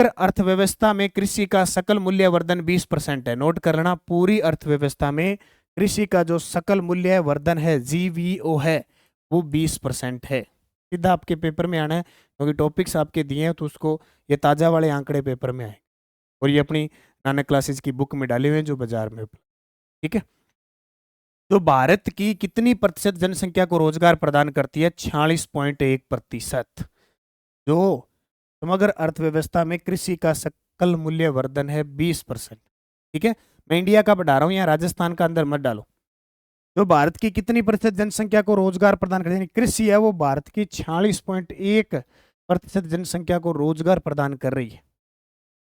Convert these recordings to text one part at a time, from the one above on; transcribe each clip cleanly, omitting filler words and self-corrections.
अर्थव्यवस्था में कृषि का सकल मूल्यवर्धन 20% है। नोट कर लेना, पूरी अर्थव्यवस्था में कृषि का जो सकल मूल्य वर्धन है, जीवीओ है, वो 20% है। सीधा आपके पेपर में आना है, क्योंकि टॉपिक्स आपके दिए हैं तो उसको ये ताजा वाले आंकड़े पेपर में आए, और ये अपनी नानक क्लासेस की बुक में डाले हुए हैं जो बाजार में। ठीक है, तो भारत की कितनी प्रतिशत जनसंख्या को रोजगार प्रदान करती है? 46.1%। जो समग्र अर्थव्यवस्था में कृषि का सकल मूल्य वर्धन है 20%। ठीक है, मैं इंडिया का बढ़ा रहा हूं, यहाँ राजस्थान का अंदर मत डालो। जो भारत की कितनी प्रतिशत जनसंख्या को रोजगार प्रदान करती है, कृषि है, वो भारत की 46.1% जनसंख्या को रोजगार प्रदान कर रही है।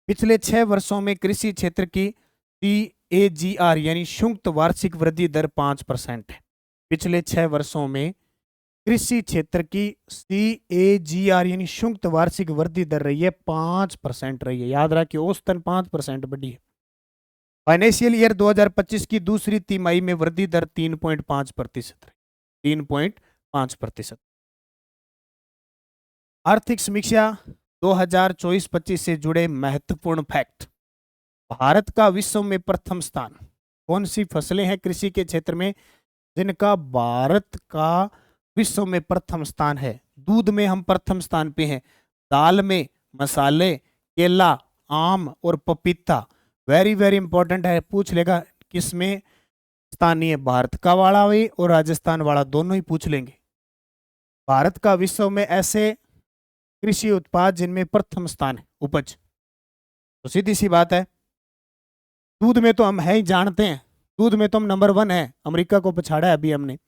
पिछले 6 वर्षों में कृषि क्षेत्र की CAGR यानी संयुक्त वार्षिक वृद्धि दर 5% है। पिछले 6 वर्षों में कृषि क्षेत्र की CAGR यानी संयुक्त वार्षिक वृद्धि दर रही है 5% रही है। याद रखिए, औसतन 5% बढ़ी है। फाइनेंशियल ईयर 2025 की दूसरी तिमाही में वृद्धि दर 3.5% रही, 3.5%। आर्थिक समीक्षा 2024-25 से जुड़े महत्वपूर्ण फैक्ट। भारत का विश्व में प्रथम स्थान। कौन सी फसलें हैं कृषि के क्षेत्र में जिनका भारत का विश्व में प्रथम स्थान है? दूध में हम प्रथम स्थान पे हैं, दाल में मसाले, केला, आम और पपीता। वेरी वेरी इंपॉर्टेंट है, पूछ लेगा किसमें स्थानीय, भारत का वाला भी और राजस्थान वाला दोनों ही पूछ लेंगे। भारत का विश्व में ऐसे कृषि उत्पाद जिनमें प्रथम स्थान है उपज, तो सीधी सी बात है, दूध में तो हम है ही जानते हैं, दूध में तो हम नंबर 1 है, अमेरिका को पछाड़ा है अभी हमने।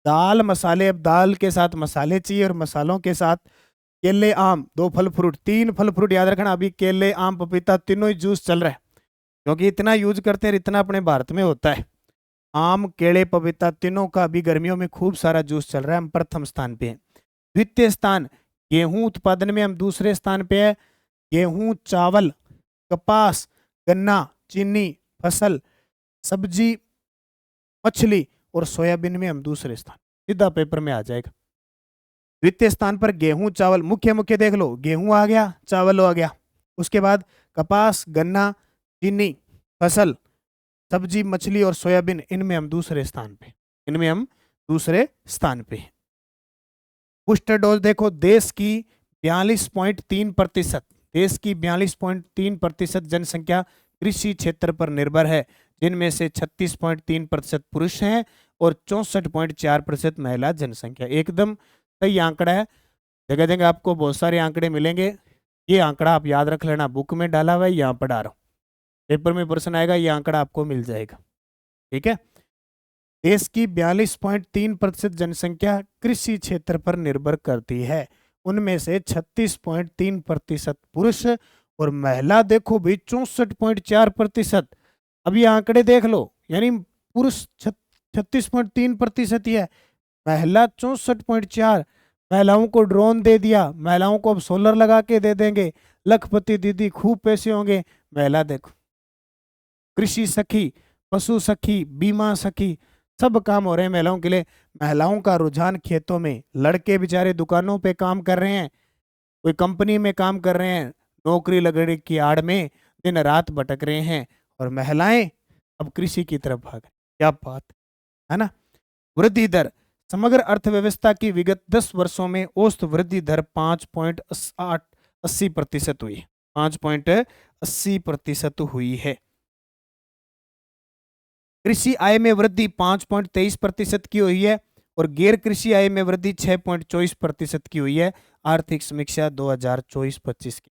दाल मसाले, अब दाल के साथ मसाले चाहिए और मसालों के साथ केले, आम, 2 फल फ्रूट, 3 फल फ्रूट याद रखना। अभी केले, आम, पपीता तीनों ही जूस चल रहा है, क्योंकि इतना यूज करते हैं, इतना अपने भारत में होता है। आम, केले, पपीता तीनों का अभी गर्मियों में खूब सारा जूस चल रहा है, हम प्रथम स्थान पे हैं। द्वितीय स्थान गेहूं उत्पादन में हम दूसरे स्थान पे है। गेहूं, चावल, कपास, गन्ना, चीनी फसल, सब्जी, मछली और सोयाबीन में हम दूसरे स्थान। सीधा पेपर में आ जाएगा। द्वितीय स्थान पर गेहूं, चावल, मुख्य मुख्य देख लो, गेहूं आ गया, चावल आ गया, उसके बाद कपास, गन्ना, चीनी फसल, सब्जी, मछली और सोयाबीन, इनमें हम दूसरे स्थान पे, इनमें हम दूसरे स्थान पे। बूस्टर डोज देखो, देश की 42.3%, देश की 42.3% जनसंख्या कृषि क्षेत्र पर निर्भर है, जिनमें से 36.3% पुरुष हैं और 64.4% महिला जनसंख्या। एकदम सही आंकड़ा है, जगह जगह आपको बहुत सारे आंकड़े मिलेंगे, ये आंकड़ा आप याद रख लेना, बुक में डाला हुआ है, यहाँ पर डाल रहा हूँ, पेपर में प्रश्न आएगा, ये आंकड़ा आपको मिल जाएगा। ठीक है, देश की 42.3% जनसंख्या कृषि क्षेत्र पर निर्भर करती है, उनमें से 36.3% पुरुष और महिला देखो भाई 64.4%। अब ये आंकड़े देख लो, यानी पुरुष 36.3% ही है, महिला 64.4%। महिलाओं को ड्रोन दे दिया, महिलाओं को अब सोलर लगा के दे देंगे, लखपति दीदी, खूब पैसे होंगे। महिला देखो, कृषि सखी, पशु सखी, बीमा सखी, सब काम हो रहे हैं महिलाओं के लिए। महिलाओं का रुझान खेतों में, लड़के बेचारे दुकानों पे काम कर रहे हैं, कोई कंपनी में काम कर रहे हैं, नौकरी लगने की आड़ में दिन रात भटक रहे हैं, और महिलाएं अब कृषि की तरफ भाग रही। क्या बात है ना। वृद्धि दर, समग्र अर्थव्यवस्था की विगत 10 वर्षों में औसत वृद्धि दर 5.80% हुई है, 5.80% हुई है। कृषि आय में वृद्धि 5.23% की हुई है और गैर कृषि आय में वृद्धि 6.24% की हुई है। आर्थिक समीक्षा 2024-25 की,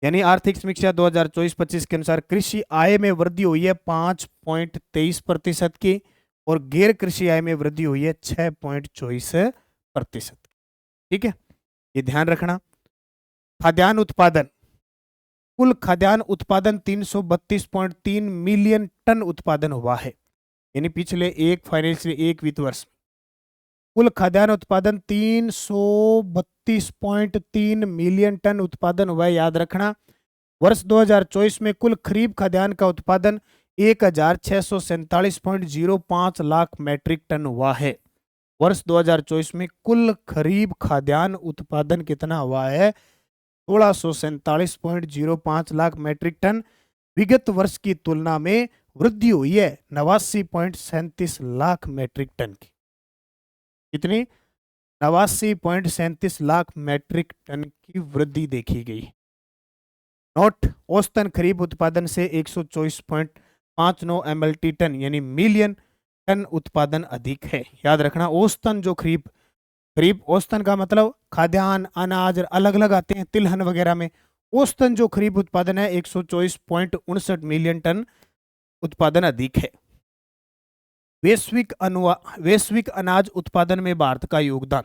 यानी आर्थिक समीक्षा 2024-25 के अनुसार कृषि आय में वृद्धि हुई है 5.23% की और गैर कृषि आय में वृद्धि हुई है 6.24%। ठीक है, ये ध्यान रखना। खाद्यान्न उत्पादन, कुल खाद्यान्न उत्पादन 332.3 मिलियन टन उत्पादन हुआ है, यानी पिछले एक फाइनेंशियल एक वित्त वर्ष कुल खाद्यान्न उत्पादन 332.3 मिलियन टन उत्पादन हुआ है। याद रखना, वर्ष 2024 में कुल खरीफ खाद्यान्न का उत्पादन 1647.05 लाख मैट्रिक टन हुआ है। वर्ष 2024 में कुल खरीफ खाद्यान्न उत्पादन कितना हुआ है? 1647.05 लाख मैट्रिक टन विगत वर्ष की तुलना में वृद्धि हुई है 89.37 लाख मैट्रिक टन की। कितनी? 89.37 लाख मैट्रिक टन की वृद्धि देखी गई। नोट, औसतन खरीफ उत्पादन से 124.59 MLT टन यानी मिलियन टन उत्पादन अधिक है। याद रखना, औसतन जो खरीफ खरीफ औसतन का मतलब खाद्यान्न अनाज अलग अलग आते हैं तिलहन वगैरह में। औसतन जो खरीफ उत्पादन है 124.59 मिलियन टन उत्पादन अधिक है। वैश्विक अनाज उत्पादन में भारत का योगदान।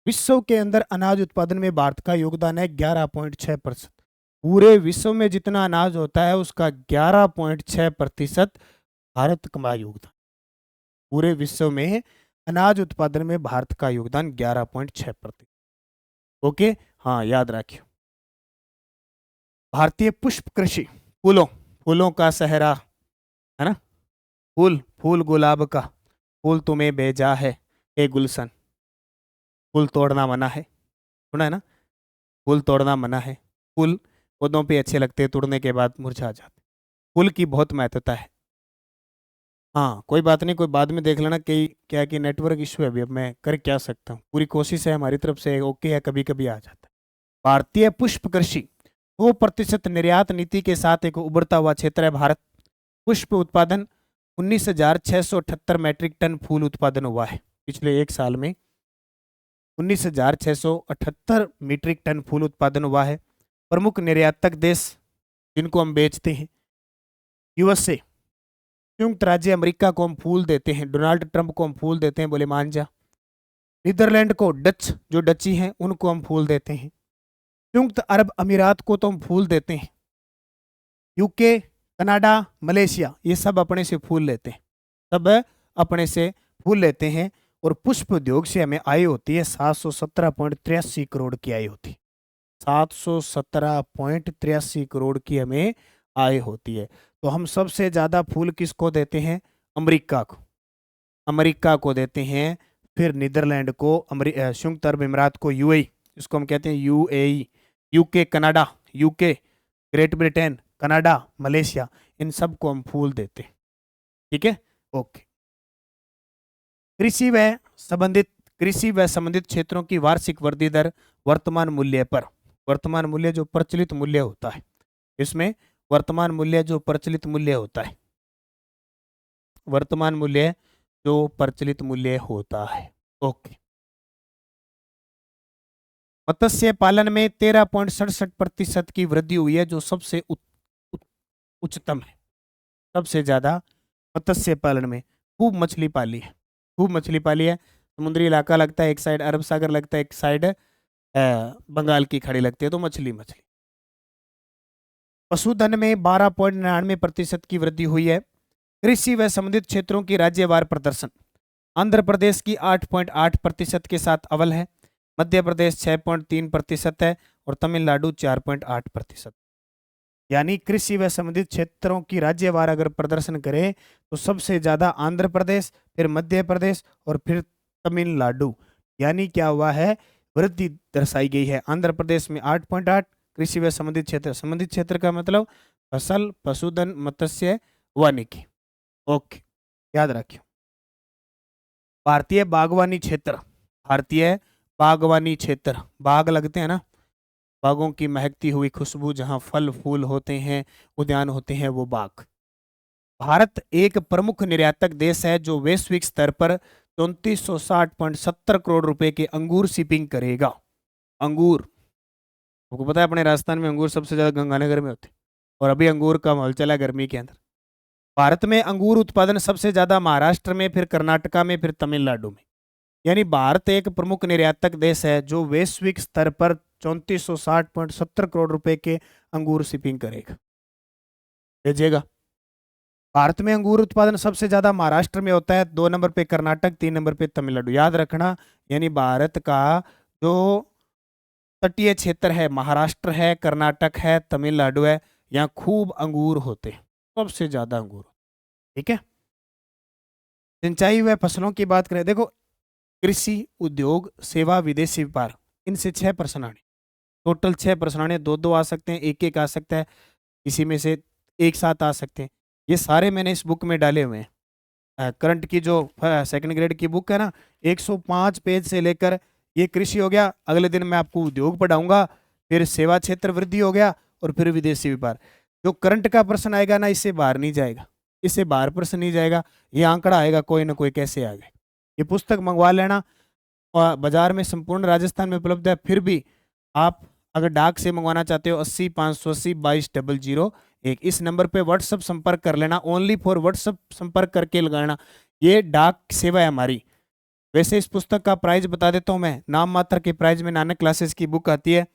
विश्व के अंदर अनाज उत्पादन में भारत का योगदान है 11.6%। पूरे विश्व में जितना अनाज होता है उसका 11.6% भारत का योगदान। पूरे विश्व में अनाज उत्पादन में भारत का योगदान 11.6%। ओके, हाँ याद रखियो। भारतीय पुष्प कृषि, फूलों का सहरा है ना, फूल गुलाब का फूल तुम्हें भेजा है ए गुलशन। फूल तोड़ना मना है, सुना है ना, फूल तोड़ना मना है। फूल पौधों पे अच्छे लगते हैं, तोड़ने के बाद मुरझा जाते। फूल की बहुत महत्वता है। हाँ कोई बात नहीं, कोई बाद में देख लेना कि क्या कि नेटवर्क इशू है अभी, अब मैं कर क्या सकता हूँ। पूरी कोशिश है हमारी तरफ से, ओके है, कभी कभी आ जाता है। भारतीय पुष्प कृषि 2% निर्यात नीति के साथ एक उभरता हुआ क्षेत्र है भारत। पुष्प उत्पादन 19,678 मैट्रिक टन फूल उत्पादन हुआ है पिछले एक साल में। 19,678 मीट्रिक टन फूल उत्पादन हुआ है। प्रमुख निर्यातक देश जिनको हम बेचते हैं, यूएसए, संयुक्त राज्य अमेरिका को हम फूल देते हैं, डोनाल्ड ट्रंप को हम फूल देते हैं, बोले मान जा। नीदरलैंड को, डच जो डची हैं उनको हम फूल देते हैं। संयुक्त अरब अमीरात को तो हम फूल देते हैं। यूके, कनाडा, मलेशिया, ये सब अपने से फूल लेते हैं, सब अपने से फूल लेते हैं। और पुष्प उद्योग से हमें आय होती है 717.83 करोड़ की आय होती है। 717.83 करोड़ की हमें आय होती है। तो हम सबसे ज़्यादा फूल किसको देते हैं? अमेरिका को देते हैं, फिर नीदरलैंड को, संयुक्त अरब अमीरात को, यूएई जिसको हम कहते हैं UAE, UK, Canada, UK, Great Britain, Canada, Malaysia, इन सब को हम फूल देते हैं। ठीक है, ओके। कृषि व संबंधित क्षेत्रों की वार्षिक वृद्धि दर वर्तमान मूल्य पर, वर्तमान मूल्य जो प्रचलित मूल्य होता है, इसमें वर्तमान मूल्य जो प्रचलित मूल्य होता है, वर्तमान मूल्य जो प्रचलित मूल्य होता है, ओके। मत्स्य पालन में 13.67% की वृद्धि हुई है, जो सबसे उच्चतम है। सबसे ज्यादा मत्स्य पालन में खूब मछली पाली है, खूब मछली पाली है। समुद्री इलाका लगता है, एक साइड अरब सागर लगता है, एक साइड बंगाल की खाड़ी लगती है, तो मछली। पशुधन में 12.99% की वृद्धि हुई है। कृषि व संबंधित क्षेत्रों की राज्यवार प्रदर्शन, आंध्र प्रदेश की 8.8% के साथ अव्वल है, मध्य प्रदेश 6.3% है और तमिलनाडु 4.8%। यानी कृषि व संबंधित क्षेत्रों की राज्यवार अगर प्रदर्शन करें तो सबसे ज्यादा आंध्र प्रदेश, फिर मध्य प्रदेश और फिर तमिलनाडु। यानी क्या हुआ है? वृद्धि दर्शाई गई है। आंध्र प्रदेश में 8.8 कृषि व संबंधित क्षेत्र का मतलब फसल, पशुधन, मत्स्य, वानिकी। ओके, याद रखियो। भारतीय बागवानी क्षेत्र, भारतीय बागवानी क्षेत्र, बाग लगते हैं ना, बागों की महकती हुई खुशबू, जहां फल फूल होते हैं, उद्यान होते हैं, वो बाग। भारत एक प्रमुख निर्यातक देश है जो वैश्विक स्तर पर 3460.70 करोड़ रुपए के अंगूर शिपिंग करेगा। अंगूर, आपको पता है अपने राजस्थान में अंगूर सबसे ज्यादा गंगानगर में होते हैं, और अभी अंगूर का माहौल चला गर्मी के अंदर। भारत में अंगूर उत्पादन सबसे ज्यादा महाराष्ट्र में, फिर कर्नाटका में, फिर तमिलनाडु में। यानी भारत एक प्रमुख निर्यातक देश है जो वैश्विक स्तर पर 3460.70 करोड़ रुपए के अंगूर शिपिंग करेगा, भेजेगा। भारत में अंगूर उत्पादन सबसे ज्यादा महाराष्ट्र में होता है, 2 नंबर पे कर्नाटक, 3 नंबर पे तमिलनाडु। याद रखना, यानी भारत का जो तटीय क्षेत्र है, महाराष्ट्र है, कर्नाटक है, तमिलनाडु है, यहाँ खूब अंगूर होते हैं, सबसे ज्यादा अंगूर। ठीक है, सिंचाई व फसलों की बात करें, देखो कृषि, उद्योग, सेवा, विदेशी व्यापार, इनसे 6% आने। टोटल 6 प्रश्न आने, दो दो आ सकते हैं, एक एक आ सकता है, किसी में से एक साथ आ सकते हैं। ये सारे मैंने इस बुक में डाले हुए हैं। करंट की जो सेकंड ग्रेड की बुक है ना, 105 पेज से लेकर, ये कृषि हो गया, अगले दिन मैं आपको उद्योग पढ़ाऊंगा, फिर सेवा क्षेत्र वृद्धि हो गया, और फिर विदेशी व्यापार। जो करंट का प्रश्न आएगा ना, इससे बाहर नहीं जाएगा, इससे बाहर प्रश्न नहीं जाएगा, ये आंकड़ा आएगा कोई ना कोई, कैसे आ गए। ये पुस्तक मंगवा लेना, और बाजार में संपूर्ण राजस्थान में उपलब्ध है। फिर भी आप अगर डाक से मंगवाना चाहते हो, 80 580 22 001 इस नंबर पे व्हाट्सअप संपर्क कर लेना, ओनली फॉर व्हाट्सअप संपर्क करके लगाना, ये डाक सेवा है हमारी। वैसे इस पुस्तक का प्राइस बता देता हूँ मैं, नाम मात्र के प्राइस में नानक क्लासेस की बुक आती है,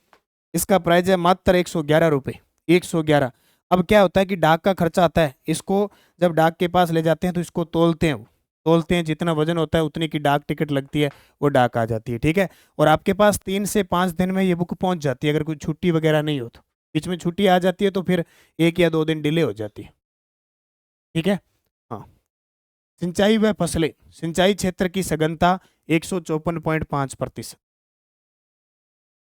इसका प्राइस है मात्र 111 रुपये, 111। अब क्या होता है कि डाक का खर्चा आता है, इसको जब डाक के पास ले जाते हैं तो इसको तोलते हैं, तोलते हैं, जितना वजन होता है उतनी की डाक टिकट लगती है, वो डाक आ जाती है, ठीक है। और आपके पास 3 से 5 दिन में ये बुक पहुंच जाती है, अगर कोई छुट्टी वगैरह नहीं हो तो। बीच में छुट्टी आ जाती है तो फिर 1 या 2 दिन डिले हो जाती है, ठीक है। हाँ, सिंचाई व फसलें, सिंचाई क्षेत्र की सघनता 154.5%,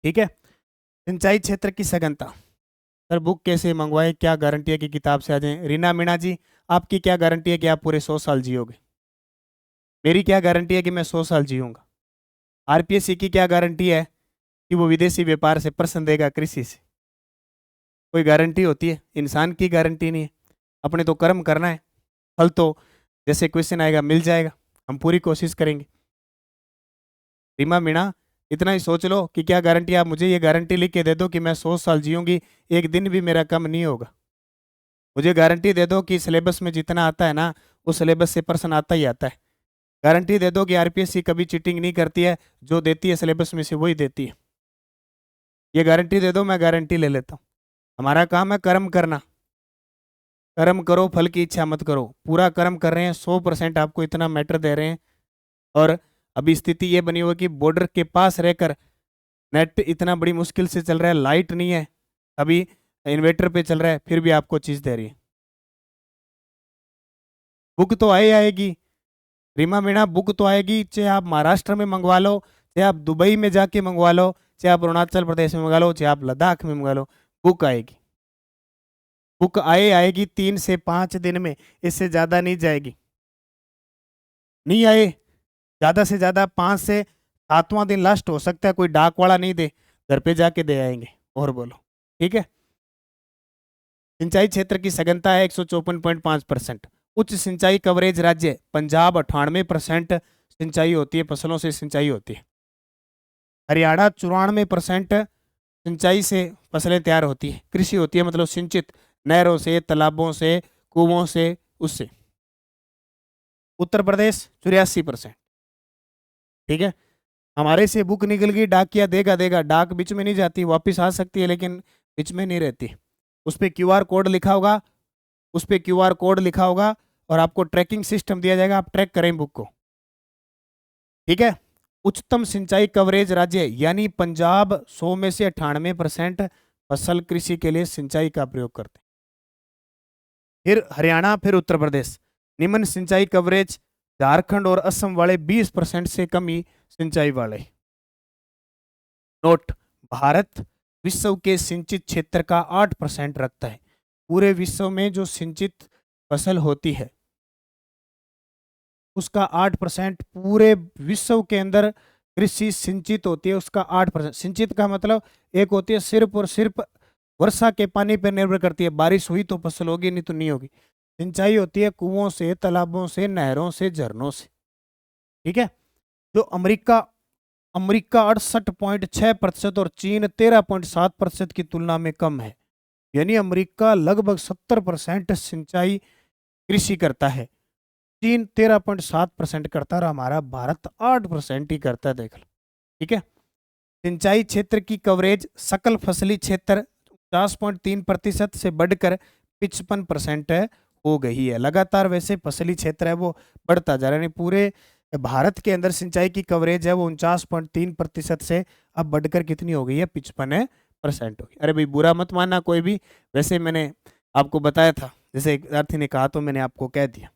ठीक है। सिंचाई क्षेत्र की सघनता। सर बुक कैसे मंगवाए, क्या गारंटी है कि किताब से आ जाए? रीना मीणा जी, आपकी क्या गारंटी है कि आप पूरे 100 साल जियोगे? मेरी क्या गारंटी है कि मैं 100 साल जीऊंगा? आरपीएससी की क्या गारंटी है कि वो विदेशी व्यापार से प्रश्न देगा कृषि से? कोई गारंटी होती है? इंसान की गारंटी नहीं है। अपने तो कर्म करना है, फल तो जैसे क्वेश्चन आएगा मिल जाएगा, हम पूरी कोशिश करेंगे। रीमा मीणा, इतना ही सोच लो कि क्या गारंटी, आप मुझे ये गारंटी लिख के दे दो कि मैं 100 साल जीऊंगी, एक दिन भी मेरा कम नहीं होगा। मुझे गारंटी दे दो कि सिलेबस में जितना आता है ना, उस सिलेबस से प्रश्न आता ही आता है। गारंटी दे दो कि आरपीएससी कभी चीटिंग नहीं करती है, जो देती है सिलेबस में से वही देती है। ये गारंटी दे दो, मैं गारंटी ले लेता हूँ। हमारा काम है कर्म करना, कर्म करो फल की इच्छा मत करो, पूरा कर्म कर रहे हैं, 100% आपको इतना मैटर दे रहे हैं। और अभी स्थिति ये बनी हुई कि बॉर्डर के पास रहकर नेट इतना बड़ी मुश्किल से चल रहा है, लाइट नहीं है, अभी इन्वेटर पे चल रहा है, फिर भी आपको चीज दे रही है। बुक तो आएगी रीमा मीणा, बुक तो आएगी, चाहे आप महाराष्ट्र में मंगवा लो, चाहे आप दुबई में जाके मंगवा लो, चाहे आप अरुणाचल प्रदेश में मंगवा लो, चाहे आप लद्दाख में मंगवा लो, बुक आएगी। बुक आएगी 3 से 5 दिन में, इससे ज्यादा नहीं जाएगी। नहीं आए, ज्यादा से ज्यादा 5 से 7वां दिन लास्ट हो सकता है, कोई डाक वाला नहीं दे, घर पे जाके दे आएंगे। और बोलो, ठीक है। सिंचाई क्षेत्र की सघनता है 154.5%। उच्च सिंचाई कवरेज राज्य पंजाब 98% सिंचाई होती है, फसलों से सिंचाई होती है। हरियाणा 94% सिंचाई से फसलें तैयार होती है, कृषि होती है, मतलब सिंचित नहरों से, तालाबों से, कुओं से, उससे। उत्तर प्रदेश 84%, ठीक है। हमारे से बुक निकल गई, डाकिया देगा देगा, डाक बीच में नहीं जाती, वापस आ सकती है लेकिन बीच में नहीं रहती। उस पर क्यूआर कोड लिखा होगा, उस पर क्यूआर कोड लिखा होगा, और आपको ट्रैकिंग सिस्टम दिया जाएगा, आप ट्रैक करें बुक को, ठीक है। उच्चतम सिंचाई कवरेज राज्य यानी पंजाब 100 में से 98% फसल कृषि के लिए सिंचाई का प्रयोग करते हैं। फिर हरियाणा, फिर उत्तर प्रदेश। निम्न सिंचाई कवरेज झारखंड और असम वाले 20% से कम ही सिंचाई वाले। नोट, भारत विश्व के सिंचित क्षेत्र का 8% रखता है। पूरे विश्व में जो सिंचित फसल होती है उसका 8%, पूरे विश्व के अंदर कृषि सिंचित होती है उसका 8%। सिंचित का मतलब एक होती है सिर्फ और सिर्फ वर्षा के पानी पर निर्भर करती है, बारिश हुई तो फसल होगी, नहीं तो नहीं होगी। सिंचाई होती है कुओं से, तालाबों से, नहरों से, झरनों से, ठीक है। जो अमेरिका अमेरिका 68.6% और चीन 13.7% की तुलना में कम है, यानी अमेरिका लगभग 70% सिंचाई कृषि करता है, चीन 13.7% करता है, और हमारा भारत 8% ही करता है, देख लो, ठीक है। सिंचाई क्षेत्र की कवरेज सकल फसली क्षेत्र 50.3% से बढ़कर 55% हो गई है। लगातार वैसे फसली क्षेत्र है वो बढ़ता जा रहा है, यानी पूरे भारत के अंदर सिंचाई की कवरेज है वो 49.3% से अब बढ़कर कितनी हो गई है, 55% हो गई। अरे भाई बुरा मत मानना कोई भी, वैसे मैंने आपको बताया था, जैसे एक विद्यार्थी ने कहा तो मैंने आपको कह दिया।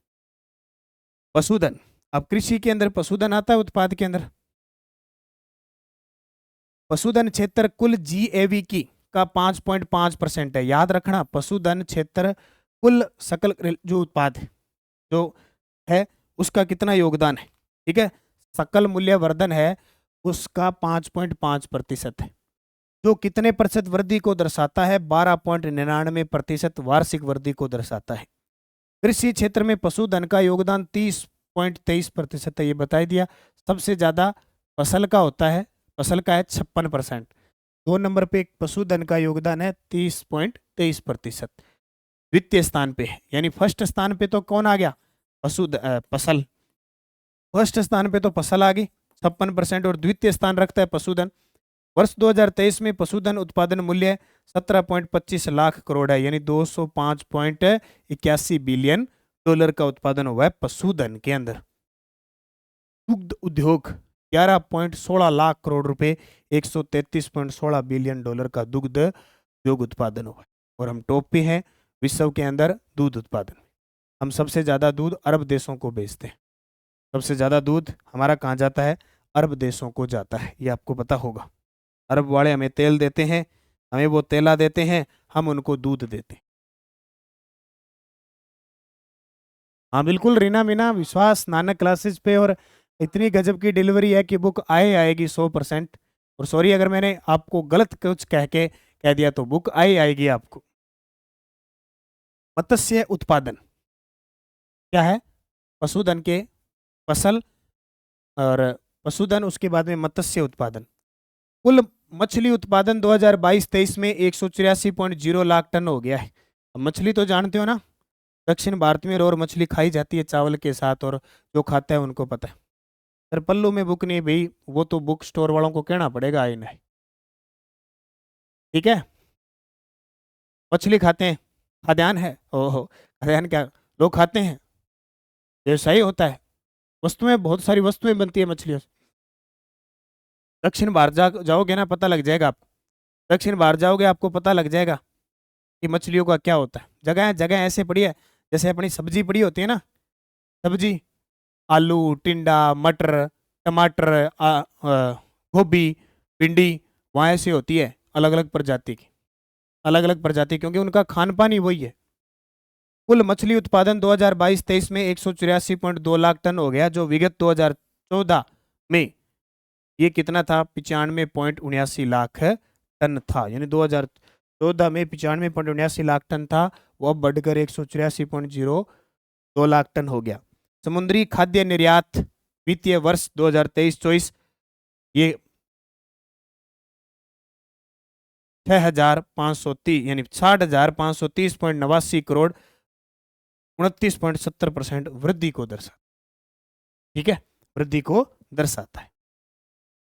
पशुधन, अब कृषि के अंदर पशुधन आता है उत्पाद के अंदर, पशुधन क्षेत्र कुल जीएवी की का 5.5% है। याद रखना, पशुधन क्षेत्र कुल सकल जो उत्पाद है जो है उसका कितना योगदान है, ठीक है। सकल मूल्यवर्धन है उसका 5.5% है, जो कितने प्रतिशत वृद्धि को दर्शाता है? 12.99% वार्षिक वृद्धि को दर्शाता है। कृषि क्षेत्र में पशुधन का योगदान 30.23% है, ये बता दिया। सबसे ज्यादा फसल का होता है, फसल का है 56%। 2 नंबर पे पशुधन का योगदान है 30.23%। द्वितीय स्थान पे है, यानी फर्स्ट स्थान पे तो कौन आ गया? फसल। फर्स्ट स्थान पे तो फसल आ गई 56% और द्वितीय स्थान रखता है पशुधन। वर्ष 2023 में पशुधन उत्पादन मूल्य 17.25 लाख करोड़ है, यानी 205.81 बिलियन डॉलर का उत्पादन हुआ है पशुधन के अंदर। दुग्ध उद्योग 11.16 लाख करोड़ रुपए, 133.16 बिलियन डॉलर का दुग्ध उद्योग उत्पादन हुआ है। और हम टॉप पे हैं विश्व के अंदर दूध उत्पादन। हम सबसे ज्यादा दूध अरब देशों को बेचते हैं। सबसे ज्यादा दूध हमारा कहाँ जाता है? अरब देशों को जाता है, ये आपको पता होगा। अरब वाले हमें तेल देते हैं, हमें वो तेला देते हैं, हम उनको दूध देते हैं। हाँ बिल्कुल रीना मीना, विश्वास नानक क्लासेस पे, और इतनी गजब की डिलीवरी है कि बुक आएगी 100%। और सॉरी अगर मैंने आपको गलत कुछ कह दिया तो बुक आएगी आपको। मत्स्य उत्पादन क्या है? पशुधन के फसल और पशुधन, उसके बाद में मत्स्य उत्पादन। कुल मछली उत्पादन 2022-23 में 184.0 लाख टन हो गया है। अब मछली तो जानते हो ना, दक्षिण भारत में रोर मछली खाई जाती है चावल के साथ, और जो खाता है उनको पता है। सर पल्लू में बुक नहीं भाई, वो तो बुक स्टोर वालों को कहना पड़ेगा, आई नहीं, ठीक है। मछली खाते हैं, खाद्यान्न है, ओहो खाद्यान्न क्या लोग खाते हैं? व्यवसाय होता है, वस्तुएं, बहुत सारी वस्तुएं बनती है मछलियों से। दक्षिण भारत जाओगे ना, पता लग जाएगा आपको। दक्षिण भारत जाओगे आपको पता लग जाएगा कि मछलियों का क्या होता है। जगह जगह ऐसे पड़ी है जैसे अपनी सब्जी पड़ी होती है ना, सब्जी, आलू, टिंडा, मटर, टमाटर, गोभी, भिंडी, वहाँ ऐसी होती है अलग अलग प्रजाति की, अलग अलग प्रजाति, क्योंकि उनका खान पान ही वही है। कुल मछली उत्पादन 2022-23 में 184.2 लाख टन हो गया, जो विगत 2014 में ये कितना था? 95.79 लाख टन था, यानी 2014 में 95.79 लाख टन था, वो अब बढ़कर 184.02 लाख टन हो गया। समुद्री खाद्य निर्यात वित्तीय वर्ष 2023-24 ये 6,530 यानी 60,530.89 करोड़ 29.70% वृद्धि को दर्शाता, ठीक है, वृद्धि को दर्शाता है।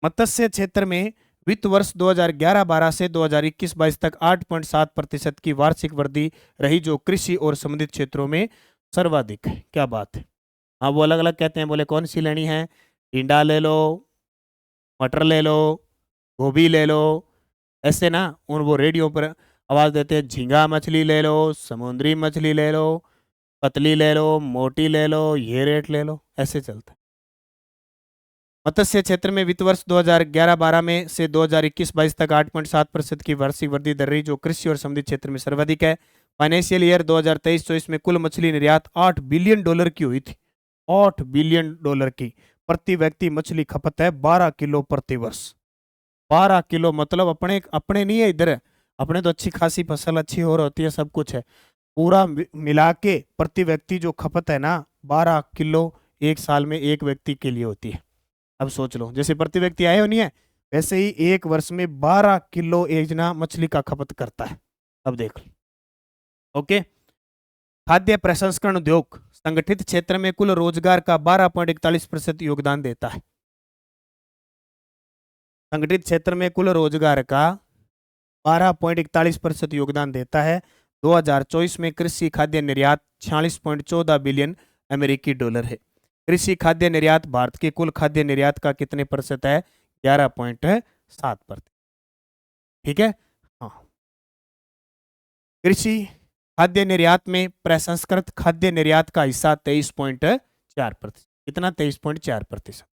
मत्स्य क्षेत्र में वित्त वर्ष 2011-12 से 2021-22 तक 8.7% की वार्षिक वृद्धि रही, जो कृषि और संबंधित क्षेत्रों में सर्वाधिक है। क्या बात है। हाँ वो अलग अलग कहते हैं, बोले कौन सी लेनी है? टिंडा ले लो, मटर ले लो, गोभी ले लो, ऐसे ना उन वो रेडियो पर आवाज देते हैं, झींगा मछली ले लो, समुद्री मछली ले लो, पतली ले लो, मोटी ले लो, ये रेट ले लो, ऐसे चलता है। मत्स्य क्षेत्र में वित्त वर्ष 2011-12 में से 2021-22 तक 8.7% की वार्षिक वृद्धि दर रही, जो कृषि और संबंधित क्षेत्र में सर्वाधिक है। फाइनेंशियल ईयर 2023-24 में कुल मछली निर्यात 8 बिलियन डॉलर की हुई थी। 8 बिलियन डॉलर की। प्रति व्यक्ति मछली खपत है 12 किलो प्रति वर्ष। 12 किलो मतलब अपने अपने नहीं है इधर, अपने तो अच्छी खासी फसल अच्छी हो रही होती है, सब कुछ है, पूरा मिला के प्रति व्यक्ति जो खपत है ना 12 किलो एक साल में एक व्यक्ति के लिए होती है। अब सोच लो, जैसे प्रति व्यक्ति आए हो नहीं है, वैसे ही एक वर्ष में 12 किलो एक जना मछली का खपत करता है। अब देख लो, ओके। खाद्य प्रसंस्करण उद्योग संगठित क्षेत्र में कुल रोजगार का 12.41% योगदान देता है। संगठित क्षेत्र में कुल रोजगार का 12.41% योगदान देता है। 2024 में कृषि खाद्य निर्यात 46.14 बिलियन अमेरिकी डॉलर है। कृषि खाद्य निर्यात भारत के कुल खाद्य निर्यात का कितने प्रतिशत है? 11.7%, ठीक है। हाँ, कृषि खाद्य निर्यात में प्रसंस्कृत खाद्य निर्यात का हिस्सा 23.4%। कितना? 23.4%।